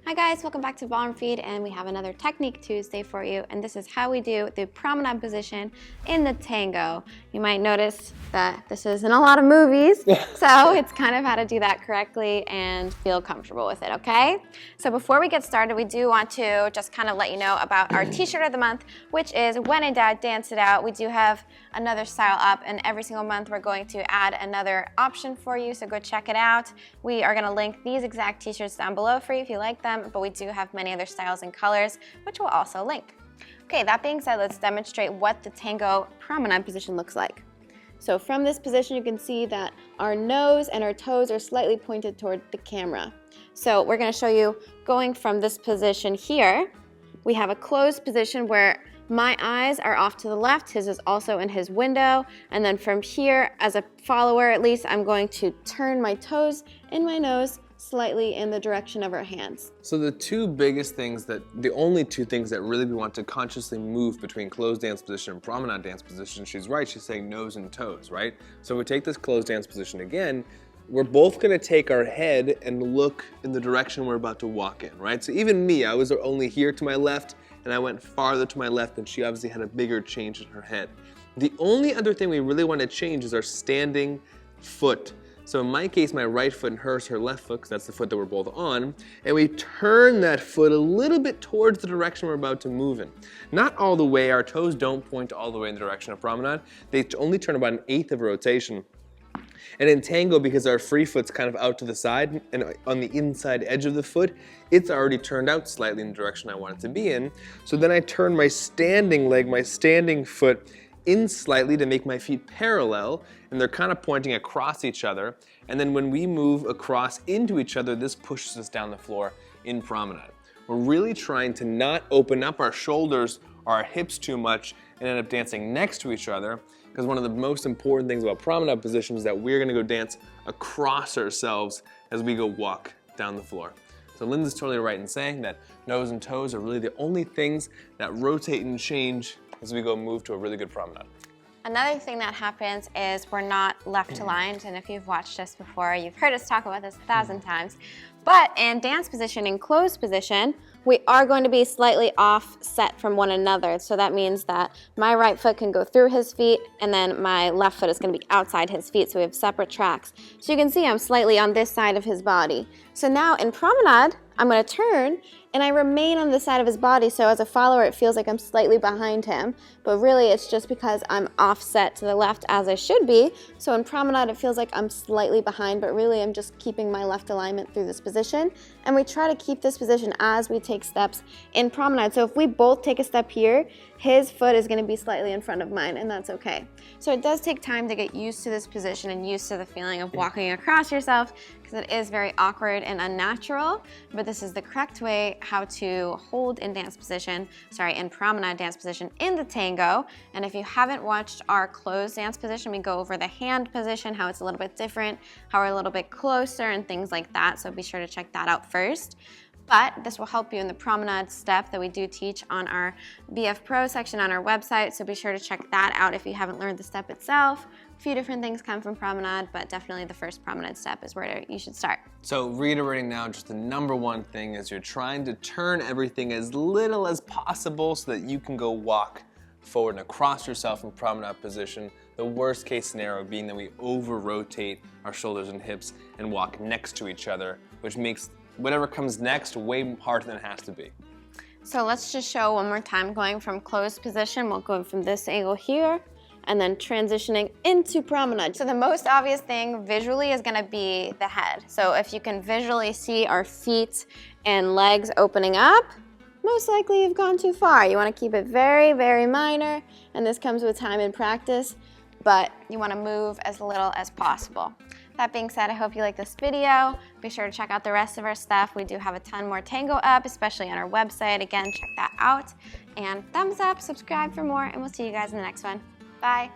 Hi guys, welcome back to Ballroom Feed, and we have another Technique Tuesday for you, and this is how we do the promenade position in the tango. You might notice that this is in a lot of movies, so it's kind of how to do that correctly and feel comfortable with it, okay? So before we get started, we do want to just kind of let you know about our t-shirt of the month, which is When in Doubt, Dance It Out. We do have another style up, and every single month we're going to add another option for you, so go check it out. We are gonna link these exact t-shirts down below for you if you like them, but we do have many other styles and colors, which we'll also link. Okay, that being said, let's demonstrate what the tango promenade position looks like. So from this position, you can see that our nose and our toes are slightly pointed toward the camera. So we're gonna show you going from this position here. We have a closed position where my eyes are off to the left, his is also in his window, and then from here, as a follower at least, I'm going to turn my toes and my nose slightly in the direction of our hands. So the only two things that really we want to consciously move between closed dance position and promenade dance position, she's right, she's saying nose and toes, right? So we take this closed dance position again, we're both gonna take our head and look in the direction we're about to walk in, right? So even me, I was only here to my left, and I went farther to my left, and she obviously had a bigger change in her head. The only other thing we really want to change is our standing foot. So in my case, my right foot and hers, her left foot, because that's the foot that we're both on, and we turn that foot a little bit towards the direction we're about to move in. Not all the way, our toes don't point all the way in the direction of promenade, they only turn about 1/8 of a rotation. And in tango, because our free foot's kind of out to the side and on the inside edge of the foot, it's already turned out slightly in the direction I want it to be in. So then I turn my standing leg, my standing foot, in slightly to make my feet parallel, and they're kind of pointing across each other. And then when we move across into each other, this pushes us down the floor in promenade. We're really trying to not open up our shoulders or our hips too much and end up dancing next to each other, because one of the most important things about promenade position is that we're gonna go dance across ourselves as we go walk down the floor. So Linda's totally right in saying that nose and toes are really the only things that rotate and change as we go move to a really good promenade. Another thing that happens is we're not left aligned, and if you've watched us before, you've heard us talk about this 1,000 times. But in dance position, in closed position, we are going to be slightly offset from one another. So that means that my right foot can go through his feet, and then my left foot is going to be outside his feet, so we have separate tracks. So you can see I'm slightly on this side of his body. So now in promenade, I'm going to turn, and I remain on the side of his body, so as a follower it feels like I'm slightly behind him, but really it's just because I'm offset to the left as I should be. So in promenade it feels like I'm slightly behind, but really I'm just keeping my left alignment through this position, and we try to keep this position as we take steps in promenade. So if we both take a step here, his foot is going to be slightly in front of mine, and that's okay. So it does take time to get used to this position and used to the feeling of walking across yourself, because it is very awkward and unnatural, but this is the correct way how to hold in in promenade dance position in the tango. And if you haven't watched our closed dance position, we go over the hand position, how it's a little bit different, how we're a little bit closer and things like that, so be sure to check that out first. But this will help you in the promenade step that we do teach on our BF Pro section on our website, so be sure to check that out if you haven't learned the step itself. A few different things come from promenade, but definitely the first promenade step is where you should start. So reiterating now, just the #1 thing is you're trying to turn everything as little as possible so that you can go walk forward and across yourself in promenade position. The worst case scenario being that we over-rotate our shoulders and hips and walk next to each other, which makes whatever comes next way harder than it has to be. So let's just show one more time going from closed position. We'll go from this angle here and then transitioning into promenade. So the most obvious thing visually is gonna be the head. So if you can visually see our feet and legs opening up, most likely you've gone too far. You wanna keep it very, very minor, and this comes with time and practice, but you wanna move as little as possible. That being said, I hope you like this video. Be sure to check out the rest of our stuff. We do have a ton more tango up, especially on our website. Again, check that out. And thumbs up, subscribe for more, and we'll see you guys in the next one. Bye.